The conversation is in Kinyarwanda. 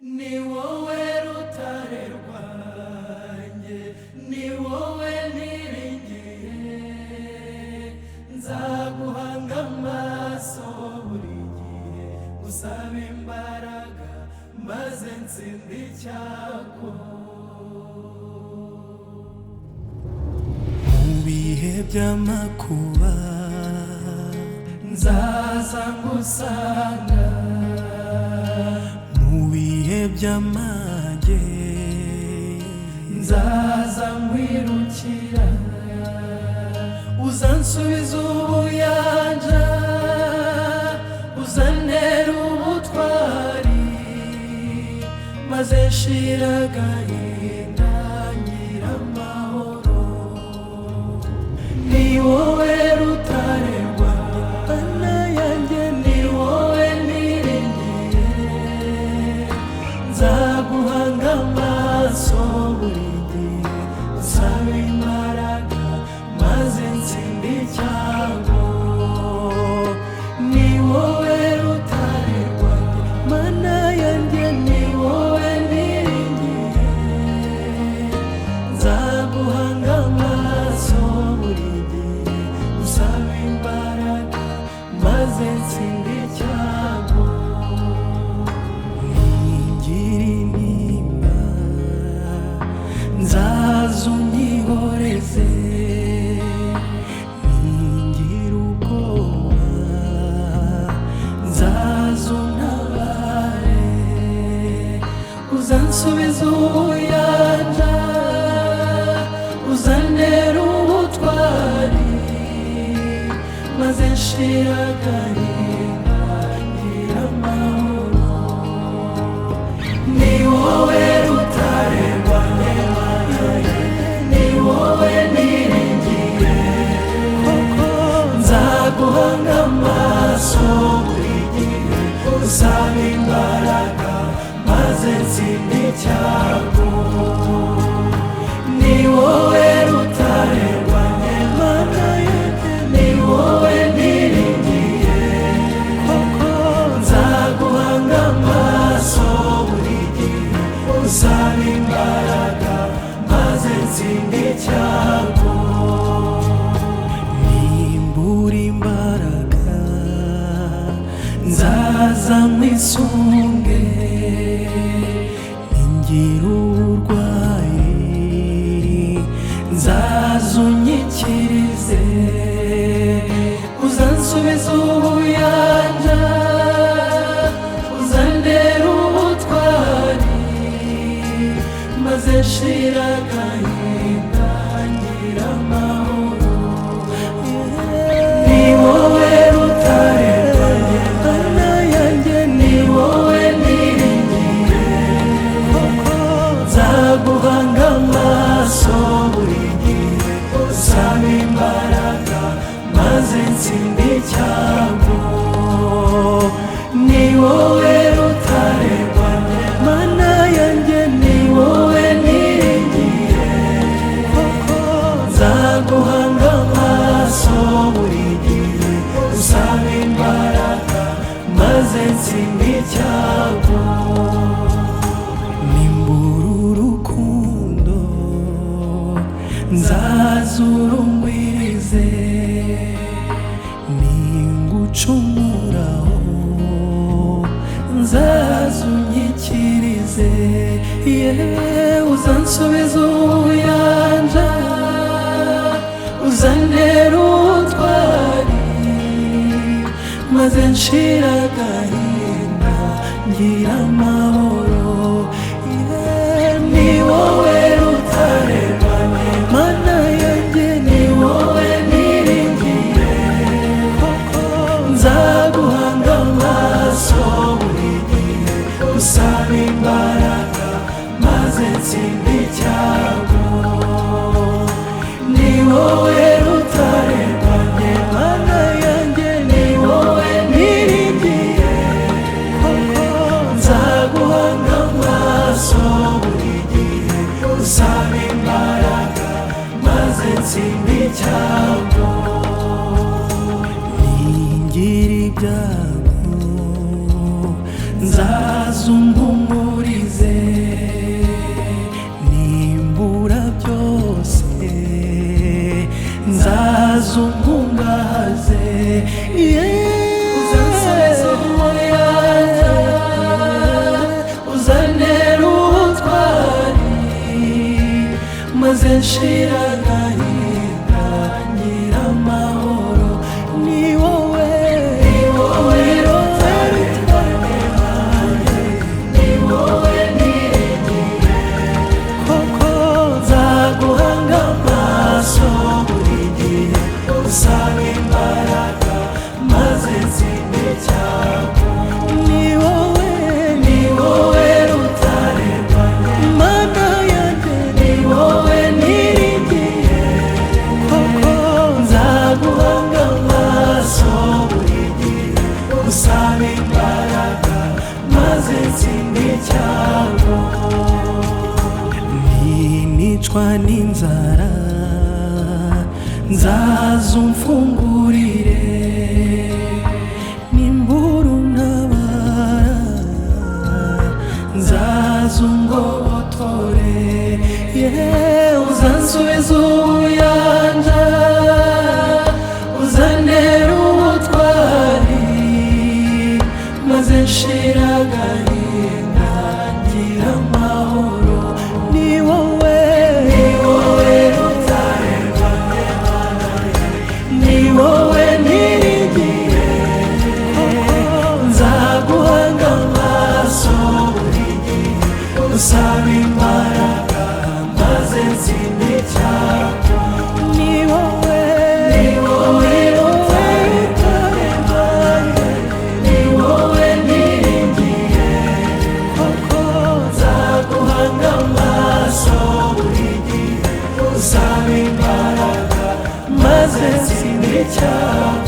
Ni wowe rutare rwanjye, ni wowe niringiye, nzaguhanga amaso buri gihe, usaba imbaraga maze nsinde icyago. Mu bihe by'amakuba nzaza ngusanga, mu bihe by'amage nzaza nkwirukira, uzansubiza ubuyanja, uzantera ubutwari, maze nshira agahinda ngira amahoro. Ni wowe rutare rw'Imana yanjye, ni wowe niringiye, nzaguhanga amaso buri gihe, usaba imbaraga maze nsinde icyago. Ni wowe rutare rwanjye, Mana yanjye, ni wowe niringiye, nzaguhanga amaso buri gihe, usaba imbaraga maze nsinde icyago. Ningira intimba nzaza unyihoreze, ningira ubwoba nzaza untabare, uzansubiza ubuyanja, uzantera ubutwari, maze nshira agahinda ngira amahoro. Ni wowe rutare rwanjye, ni wowe niringiye, nzaguhanga amaso buri gihe, usaba imbaraga maze nsinde icyago. Ni wowe rutare rwanjye, Mana yanjye, ni wowe niringiye, nzaguhanga amaso buri gihe, usaba imbaraga maze nsinde icyago. Nimbura imbaraga nzaza nkwisunge, ningira uburwayi nzaza unyikirize, uzansubiza ubuyanja, uzantera ubutwari, maze nshira agahinda ngira amahoro. Ni wowe rutare rwanjye, Mana yanjye, ni wowe niringiye, nzaguhanga amaso buri gihe, usaba imbaraga maze nsinde icyago. Ni wowe rutare rwanjye, Mana yanjye, ni wowe niringiye, nzaguhanga amaso buri gihe, usaba imbaraga maze nsinde icyago. Nimbura urukundo nzaza urungwirize, ningucumuraho nzaza unyikirize, uzansubiza ubuyanja, uzantera ubutwari, maze nshira agahinda ngira amahoro. Ni wowe rutare rwanjye, Mana yanjye, ni wowe niringiye, nzaguhanga amaso buri gihe, usaba imbaraga maze nsinde icyago. Ni wowe rutare rwanjye, Mana yanjye, ni wowe niringiye, nzaguhanga amaso buri gihe, usaba imbaraga maze nsinde icyago. Ningira ibyago nzaza nzazumpumurize nimbura byose nzazumpungahaze uzansubiza umuyanja uzantera ubutwari maze nshira agahinda ngira amahoro ni wowe rutare rwanjye ni wowe niringiye koko nzaguhanga amaso buri gihe usaba imbaraga maze ntsinde icyago ni wowe rutare rwanjye mana yanjye ni wowe niringiye koko nzaguhanga amaso buri gihe usaba imbaraga maze ntsinde icyago ntinicwa n'inzara nzazumfungurire nimbura untabara nzazungobotore uzansubiza ubuyanja uzantera ubutwari maze nshira agahinda ngira amahoro ni wowe rutare rwanjye ni wowe niringiye nzaguhanga amaso buri gihe usaba imbaraga maze ntsinde icyago ni wowe rutare rwanjye ni wowe niringiye koko nzaguhanga amaso buri gihe usaba imbaraga maze ntsinde icyago